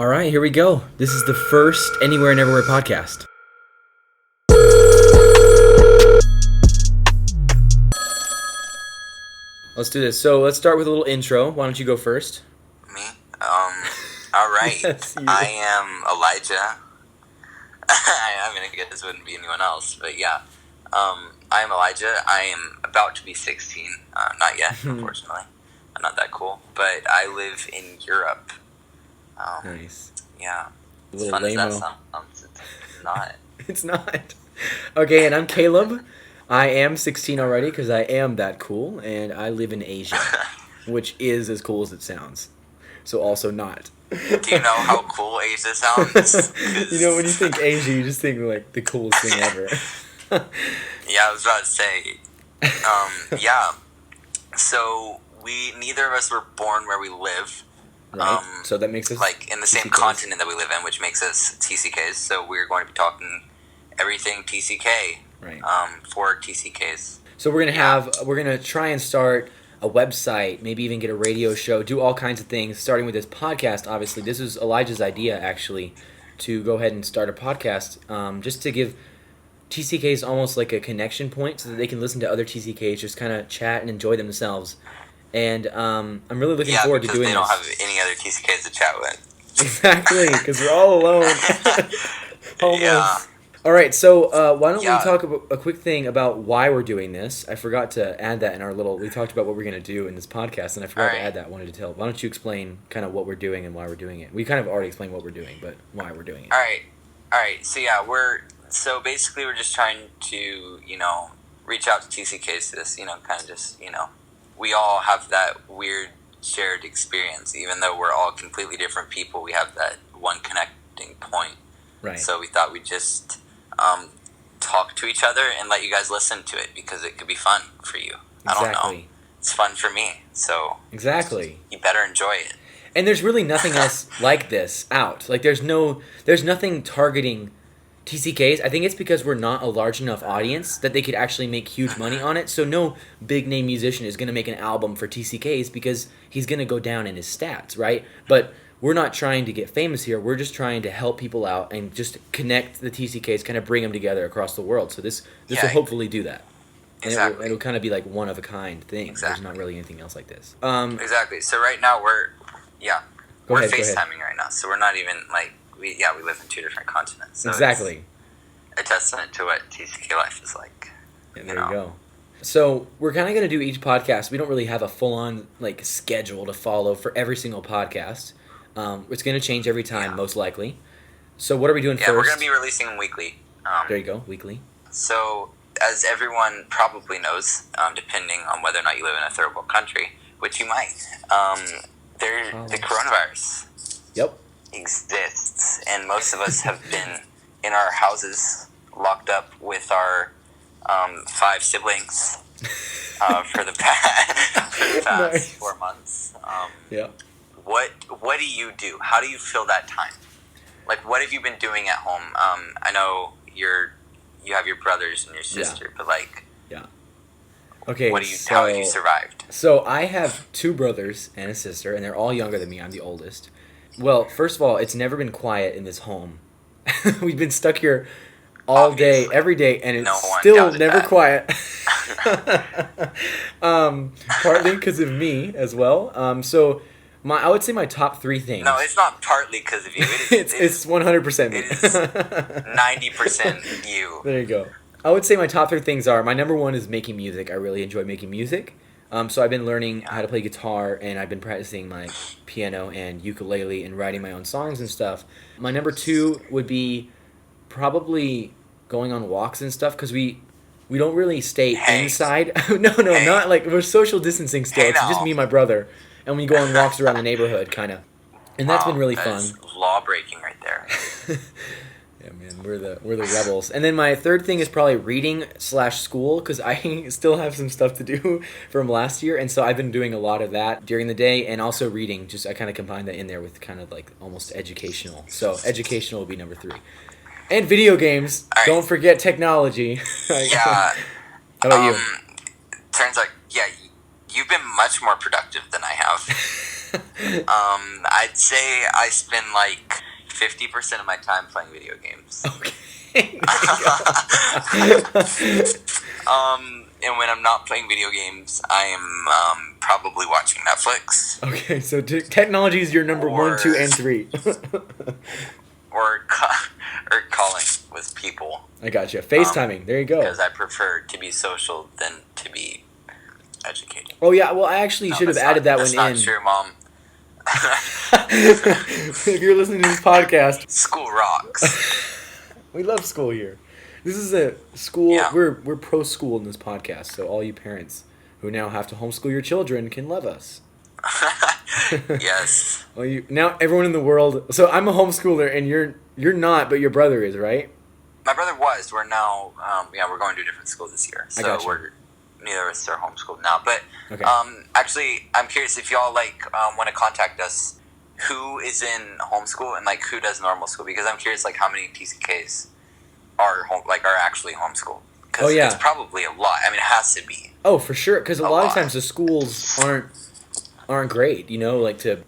All right, here we go. This is the first Anywhere and Everywhere podcast. Let's do this. So let's start with a little intro. Why don't you go first? Me? All right. Yes, you. I am Elijah. I mean, I guess this wouldn't be anyone else, but yeah. I am Elijah. I am about to be 16. Not yet, unfortunately. I'm not that cool. But I live in Europe. Nice. Yeah. A As little fun as that lame-o. sounds, it's not. It's not. Okay, and I'm Caleb. I am 16 already because I am that cool, and I live in Asia, which is as cool as it sounds. So also not. Do you know how cool Asia sounds? You know, when you think Asia, you just think like the coolest thing ever. Yeah, I was about to say. Yeah. So neither of us were born where we live. Right. So that makes us like in the same TCKs. continent that we live in, which makes us TCKs. So we're going to be talking everything TCK. Right. For TCKs. So we're gonna try and start a website, maybe even get a radio show, do all kinds of things. Starting with this podcast, obviously, this was Elijah's idea actually, to go ahead and start a podcast, just to give TCKs almost like a connection point, so that they can listen to other TCKs, just kind of chat and enjoy themselves. And I'm really looking forward to doing this. Yeah, because they don't have any other TCKs to chat with. Exactly, because we're all alone. Almost. Yeah. All right, so why don't we talk about a quick thing about why we're doing this? I forgot to add that in our little... We talked about what we're going to do in this podcast, and I forgot to add that. Wanted to tell. Why don't you explain kind of what we're doing and why we're doing it? We kind of already explained what we're doing, but why we're doing it. All right. So yeah, so basically we're just trying to, reach out to TCKs to this, kind of just, we all have that weird shared experience. Even though we're all completely different people, we have that one connecting point. Right. So we thought we'd just talk to each other and let you guys listen to it, because it could be fun for you. I don't know. It's fun for me, so exactly. You better enjoy it. And there's really nothing else like this out. Like there's nothing targeting TCKs. I think it's because we're not a large enough audience that they could actually make huge money on it. So no big name musician is going to make an album for TCKs because he's going to go down in his stats, right? But we're not trying to get famous here. We're just trying to help people out and just connect the TCKs, kind of bring them together across the world. So this will hopefully do that. And exactly. it'll kind of be like one of a kind thing. Exactly. There's not really anything else like this. Exactly. So right now we're FaceTiming ahead. right now. So we're not even like we live in two different continents. So exactly. It's a testament to what TCK life is like. And there you go. So we're kind of going to do each podcast. We don't really have a full-on like schedule to follow for every single podcast. It's going to change every time, most likely. So what are we doing first? Yeah, we're going to be releasing them weekly. There you go, weekly. So as everyone probably knows, depending on whether or not you live in a third world country, which you might, the coronavirus exists. And most of us have been in our houses locked up with our 5 siblings for the past Nice. 4 months. Yeah. What do you do? How do you fill that time? Like, what have you been doing at home? I know you have your brothers and your sister, but like, okay. How have you survived? So I have 2 brothers and a sister, and they're all younger than me. I'm the oldest. Well, first of all, it's never been quiet in this home. We've been stuck here all day, every day, and it's still never quiet. Partly because of me as well. So I would say my top 3 things. No, it's not partly because of you. It's 100% me. It is 90% you. There you go. I would say my top 3 things are, my number 1 is making music. I really enjoy making music. So I've been learning how to play guitar, and I've been practicing my piano and ukulele and writing my own songs and stuff. My number 2 would be probably going on walks and stuff, because we don't really stay inside. No, not like, we're social distancing still. It's just me and my brother, and we go on walks around the neighborhood, kind of. And that's been really fun. Law breaking right there. Yeah, man, we're the rebels. And then my third thing is probably reading/school, because I still have some stuff to do from last year, and so I've been doing a lot of that during the day, and also reading. Just I kind of combine that in there with kind of like almost educational. So educational will be number 3. And video games. Right. Don't forget technology. Yeah. How about you? Turns out, you've been much more productive than I have. I'd say I spend like 50% of my time playing video games. Okay. There you go. And when I'm not playing video games, I am probably watching Netflix. Okay, so technology is your number Or- 1, 2, and 3. or or calling with people. I gotcha. FaceTiming. There you go. Because I prefer to be social than to be educated. Oh yeah. Well, I actually should have added that one in. That's in. not true, Mom. If you're listening to this podcast, School rocks. we love school here. This is a school. Yeah. We're pro school in this podcast, so all you parents who now have to homeschool your children can love us. Yes. Well, now everyone in the world. So I'm a homeschooler, and you're not, but your brother is, right? My brother was. We're now. We're going to a different school this year, so gotcha. we're neither of us are homeschooled now. But Okay. actually, I'm curious if y'all want to contact us. Who is in homeschool and who does normal school? Because I'm curious how many TCKs are actually homeschooled. Because Oh, yeah. it's probably a lot. I mean, it has to be. Oh, for sure. Because a lot of lot. times the schools aren't great. To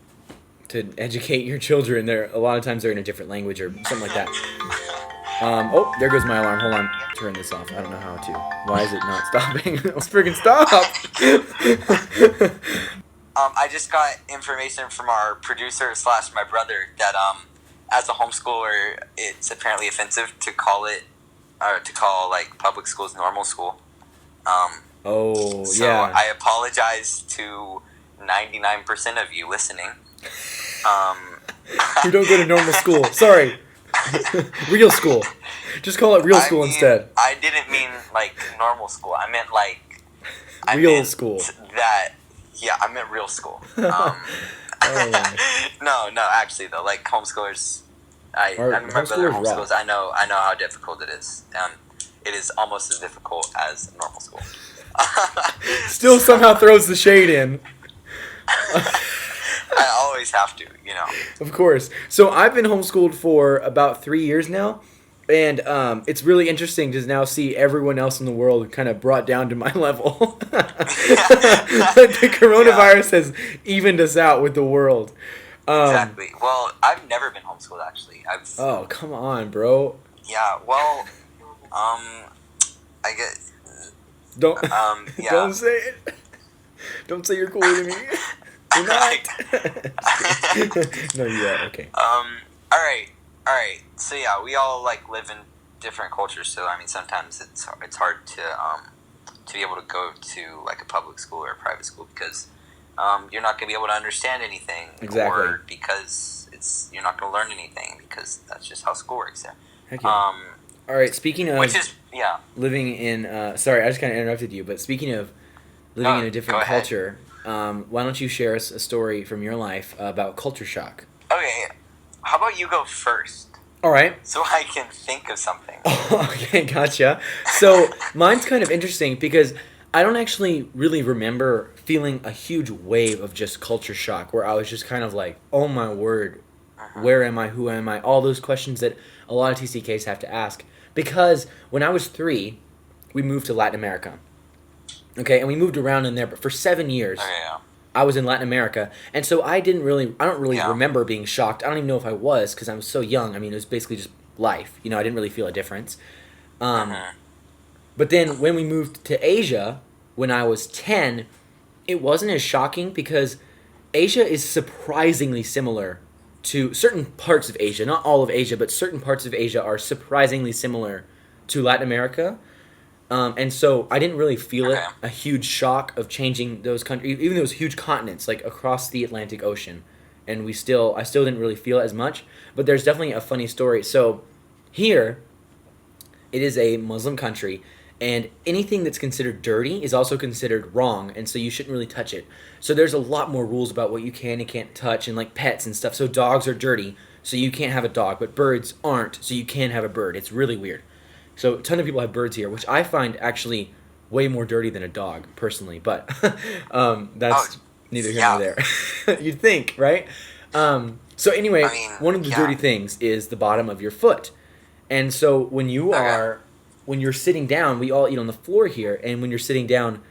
educate your children. A lot of times they're in a different language or something like that. Oh, there goes my alarm. Hold on. Turn this off. I don't know how to. Why is it not stopping? Let's freaking stop. I just got information from our producer / my brother that as a homeschooler, it's apparently offensive to call public schools normal school. Oh, So yeah. I apologize to 99% of you listening. You don't go to normal school. Sorry. Real school. Just call it real school instead. I didn't mean normal school. I meant Real school. I meant real school. Oh. No, actually though, homeschoolers. I Our mean, my brother homeschoolers rock. homeschools. I know how difficult it is. It is almost as difficult as normal school. Still somehow throws the shade in. I always have to, Of course. So I've been homeschooled for about 3 years now. And it's really interesting to now see everyone else in the world kind of brought down to my level. The coronavirus has evened us out with the world. Exactly. Well, I've never been homeschooled actually. Oh, come on, bro. Yeah. Well, I get. Don't Yeah. don't say it. Don't say you're cooler than me. You're not. No, you are. Okay. All right. So yeah, we all live in different cultures. So I mean, sometimes it's hard to be able to go to a public school or a private school because you're not going to be able to understand anything. Exactly. Or because you're not going to learn anything because that's just how school works. Yeah. Heck yeah. All right. Speaking of living in, sorry, I just kind of interrupted you. But speaking of living in a different culture, why don't you share us a story from your life about culture shock? Okay. How about you go first? All right. So I can think of something. Okay, gotcha. So mine's kind of interesting because I don't actually really remember feeling a huge wave of just culture shock where I was just kind of like, oh my word, where am I? Who am I? All those questions that a lot of TCKs have to ask. Because when I was 3, we moved to Latin America. Okay, and we moved around in there, but for 7 years. Okay, yeah. I was in Latin America, and so I don't really remember being shocked. I don't even know if I was, because I was so young. I mean, it was basically just life. I didn't really feel a difference. But then when we moved to Asia, when I was 10, it wasn't as shocking, because Asia is surprisingly similar to certain parts of Asia. Not all of Asia, but certain parts of Asia are surprisingly similar to Latin America. And so I didn't really feel a huge shock of changing those countries, even those huge continents, across the Atlantic Ocean. And I still didn't really feel it as much. But there's definitely a funny story. So here, it is a Muslim country, and anything that's considered dirty is also considered wrong, and so you shouldn't really touch it. So there's a lot more rules about what you can and can't touch, and pets and stuff. So dogs are dirty, so you can't have a dog, but birds aren't, so you can have a bird. It's really weird. So a ton of people have birds here, which I find actually way more dirty than a dog, personally. But that's neither here nor there. You'd think, right? So anyway, one of the dirty things is the bottom of your foot. And so when you're sitting down, we all eat on the floor here, and when you're sitting down,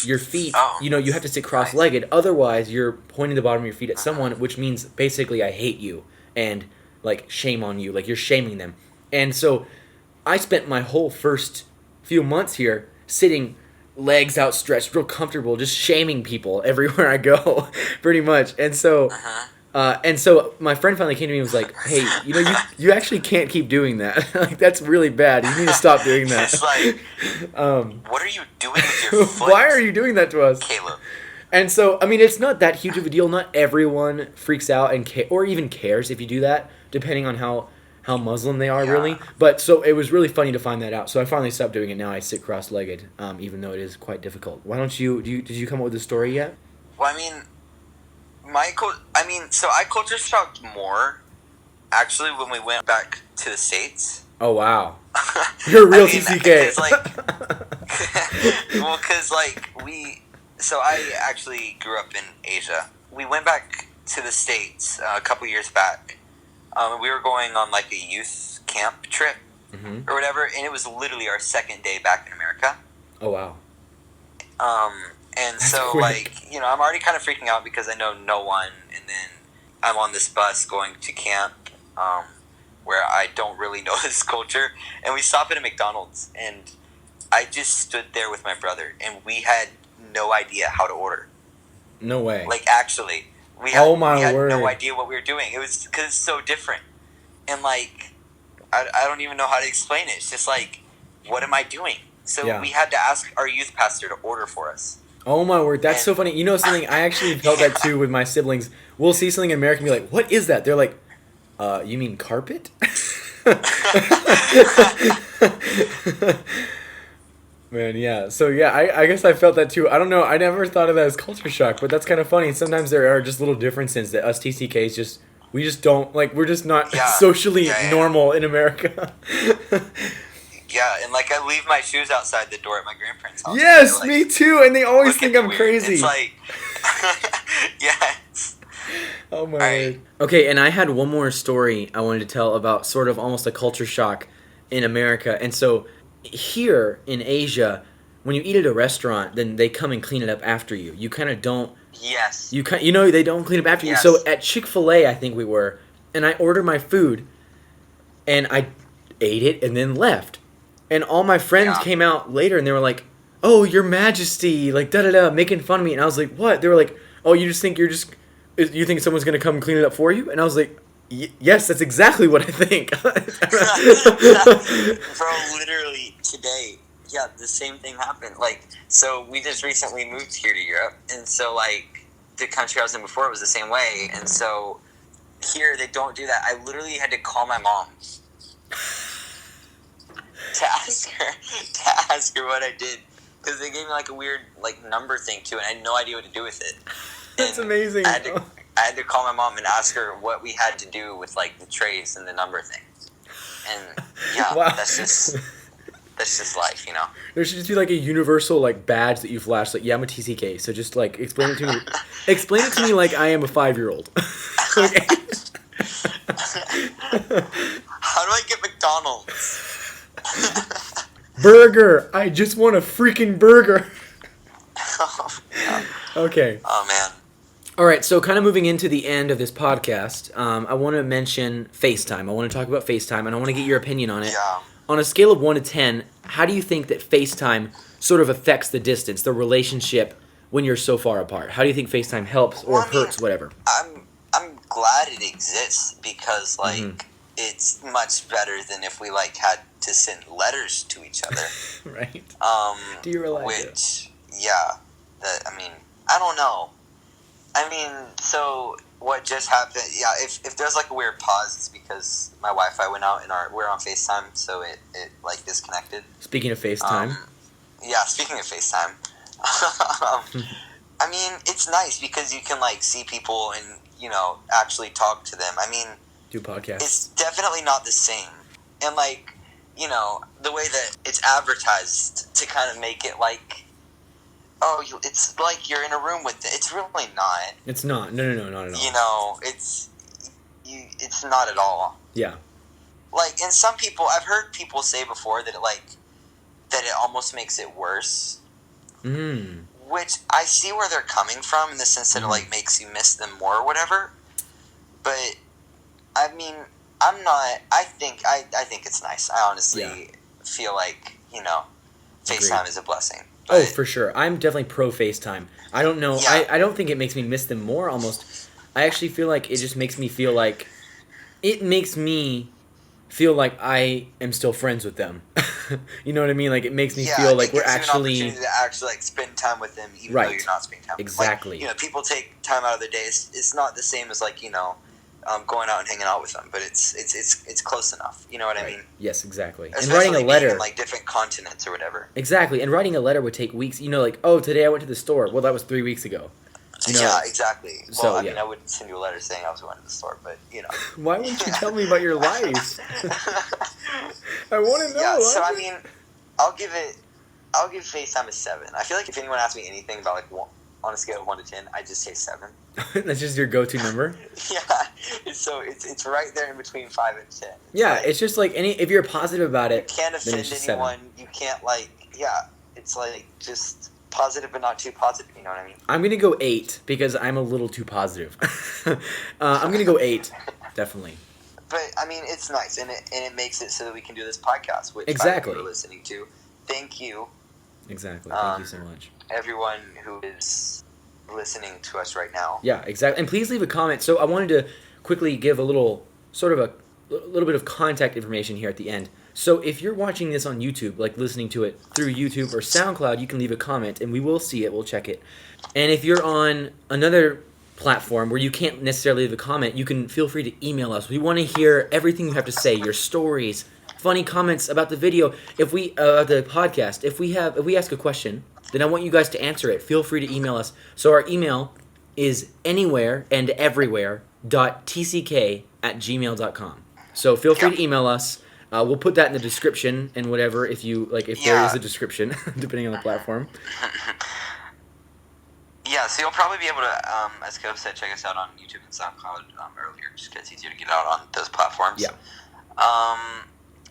your feet, Oh, you have to sit nice. cross-legged. Otherwise, you're pointing the bottom of your feet at Uh-huh. someone, which means basically I hate you and like shame on you, like you're shaming them. And so I spent my whole first few months here sitting legs outstretched, real comfortable, just shaming people everywhere I go, pretty much. Uh-huh. And so my friend finally came to me and was like, "Hey, you actually can't keep doing that. Like that's really bad. You need to stop doing that." It's like, um, what are you doing with your foot, why are you doing that to us? Caleb? And so, I mean, it's not that huge of a deal. Not everyone freaks out and or even cares if you do that, depending on how Muslim they are, really. Yeah. But so it was really funny to find that out. So I finally stopped doing it. Now I sit cross-legged, even though it is quite difficult. Why don't you? Did you come up with a story yet? Well, I mean, so I culture shocked more actually when we went back to the States. Oh wow, you're a real TCK. Because well, because so I actually grew up in Asia. We went back to the States a couple years back. We were going on like a youth camp trip or whatever, and it was literally our second day back in America. Oh wow. And That's so quick. I'm already kind of freaking out because I know no one, and then I'm on this bus going to camp, where I don't really know this culture, and we stop at a McDonald's, and I just stood there with my brother, and we had no idea how to order. No way. Like actually, Oh my we had word. no idea what we were doing. It was because it's so different, and I don't even know how to explain it. It's just like, what am I doing? So Yeah. we had to ask our youth pastor to order for us. Oh my word, that's And- so funny. You know something? I actually felt that too with my siblings. We'll see something in America and be like, "What is that?" They're like, you mean carpet?" Man, yeah. So yeah, I guess I felt that too. I don't know. I never thought of that as culture shock, but that's kind of funny. Sometimes there are just little differences that us TCKs we just don't like. We're just not Yeah. socially Yeah. normal in America. Yeah, and I leave my shoes outside the door at my grandparents' house. Yes, They're me too. And they always look think at I'm me weird. crazy. It's like, yes. Oh my Alright. word. Okay, and I had one more story I wanted to tell about sort of almost a culture shock in America. And so here in Asia, when you eat at a restaurant, then they come and clean it up after you. You kind of don't. Yes. They don't clean up after Yes. you. So at Chick-fil-A, I think we were, and I ordered my food, and I ate it and then left. And all my friends Yeah. came out later and they were like, "Oh, Your Majesty," like da da da, making fun of me. And I was like, "What?" They were like, "Oh, you think someone's gonna come clean it up for you?" And I was like, "Yes, that's exactly what I think." Bro, literally today, yeah, the same thing happened. So we just recently moved here to Europe, and so the country I was in before was the same way, and so here they don't do that. I literally had to call my mom to ask her what I did, because they gave me a weird number thing too, and I had no idea what to do with it. That's And amazing. I had to call my mom and ask her what we had to do with the trays and the number thing. And yeah, Wow. that's just life, There should just be a universal badge that you flash. Yeah, I'm a TCK. So just explain it to me. Explain it to me like I am a 5-year-old. Okay. How do I get McDonald's? Burger. I just want a freaking burger. Yeah. Okay. Oh man. All right, so kind of moving into the end of this podcast, I want to mention FaceTime. I want to talk about FaceTime, and I want to get your opinion on it. Yeah. On a scale of 1 to 10, how do you think that FaceTime sort of affects the distance, the relationship, when you're so far apart? How do you think FaceTime helps or hurts, whatever? I'm glad it exists because it's much better than if we had to send letters to each other. Right. Do you realize it? Which I don't know. So what just happened? Yeah, if there's a weird pause, it's because my Wi-Fi went out and we're on FaceTime, so it disconnected. Speaking of FaceTime. Yeah, speaking of FaceTime, it's nice because you can see people and actually talk to them. Do podcasts. It's definitely not the same, and the way that it's advertised to kind of make it it's you're in a room with it. It's really not. It's not. No, not at all. It's not at all. Yeah. And some people, I've heard people say before that it almost makes it worse. Mm. which I see where they're coming from in the sense that it like makes you miss them more or whatever. But I mean, I'm not. I think it's nice. I honestly feel like FaceTime is a blessing. But, for sure. I'm definitely pro FaceTime. I don't know. Yeah. I don't think it makes me miss them more. Almost, I actually feel like it just makes me feel like I am still friends with them. You know what I mean? Like, it makes me feel like we're actually... an opportunity to actually, like, spend time with them even though you're not spending time with them. Exactly. Like, people take time out of their day. It's not the same as, like, going out and hanging out with them, but it's close enough. You know what I mean? Yes, exactly. Especially and writing a letter... in, like, different continents or whatever. Exactly. And writing a letter would take weeks. Like, oh, today I went to the store. Well, that was 3 weeks ago. Yeah, exactly. Well, so, I mean, I wouldn't send you a letter saying I was going to the store, but, Why wouldn't you tell me about your life? I want to know. Yeah, so, I mean, I'll give FaceTime a 7. I feel like if anyone asks me anything about, like, on a scale of 1 to 10, I just say 7. That's just your go-to number? Yeah. So, it's right there in between 5 and 10. It's just, like, if you're positive about it, you can't offend anyone. 7. You can't, like, it's, like, just... positive but not too positive, you know what I mean? I'm gonna go 8 because I'm a little too positive. I'm gonna go 8, definitely. But I mean, it's nice, and it makes it so that we can do this podcast, which you're listening to. Thank you. Exactly. Thank you so much, everyone who is listening to us right now. Yeah, exactly. And please leave a comment. So I wanted to quickly give a little bit of contact information here at the end. So if you're watching this on YouTube, like listening to it through YouTube or SoundCloud, you can leave a comment and we will see it. We'll check it. And if you're on another platform where you can't necessarily leave a comment, you can feel free to email us. We want to hear everything you have to say, your stories, funny comments about the video. If we the podcast, if we ask a question, then I want you guys to answer it. Feel free to email us. So our email is anywhere&everywhere.tck@gmail.com. So feel free to email us. We'll put that in the description and whatever if there is a description, depending on the platform. Yeah, so you'll probably be able to, as Coach said, check us out on YouTube and SoundCloud earlier, just because it's easier to get out on those platforms. Yeah.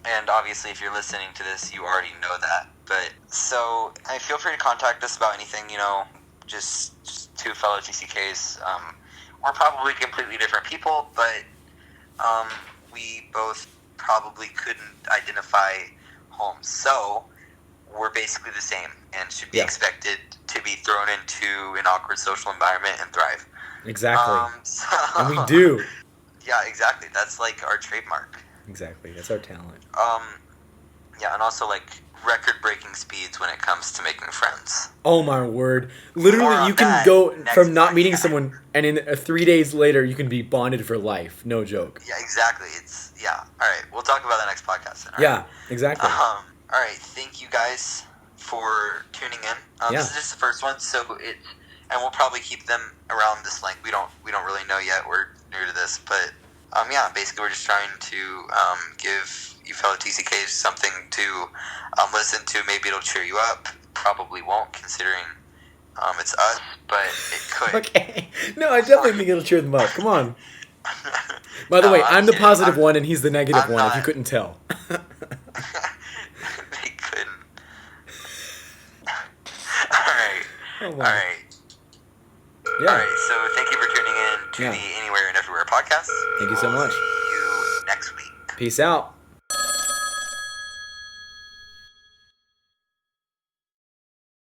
And obviously, if you're listening to this, you already know that. But so, feel free to contact us about anything. Just two fellow TCKs. We're probably completely different people, but we both probably couldn't identify homes. So we're basically the same and should be expected to be thrown into an awkward social environment and thrive. Exactly. And we do. Yeah, exactly. That's like our trademark. Exactly. That's our talent. Yeah, and also like record-breaking speeds when it comes to making friends. Oh my word. Literally, you can go from not meeting someone and in 3 days later you can be bonded for life. No joke. Yeah, exactly. All right. We'll talk about that next podcast then. Yeah, exactly. All right. Thank you guys for tuning in. This is just the first one, and we'll probably keep them around this length. We don't really know yet. We're new to this, but basically we're just trying to give you fellow TCKs something to listen to. Maybe it'll cheer you up. Probably won't, considering it's us, but it could. Okay. No, I definitely think it'll cheer them up. Come on. By the way, I'm the positive one and he's the negative one, if you couldn't tell. They couldn't. Alright. Oh, wow. Alright. Yeah. Alright, so thank you for tuning in to the Anywhere and Everywhere podcast. Thank you so much. See you next week. Peace out.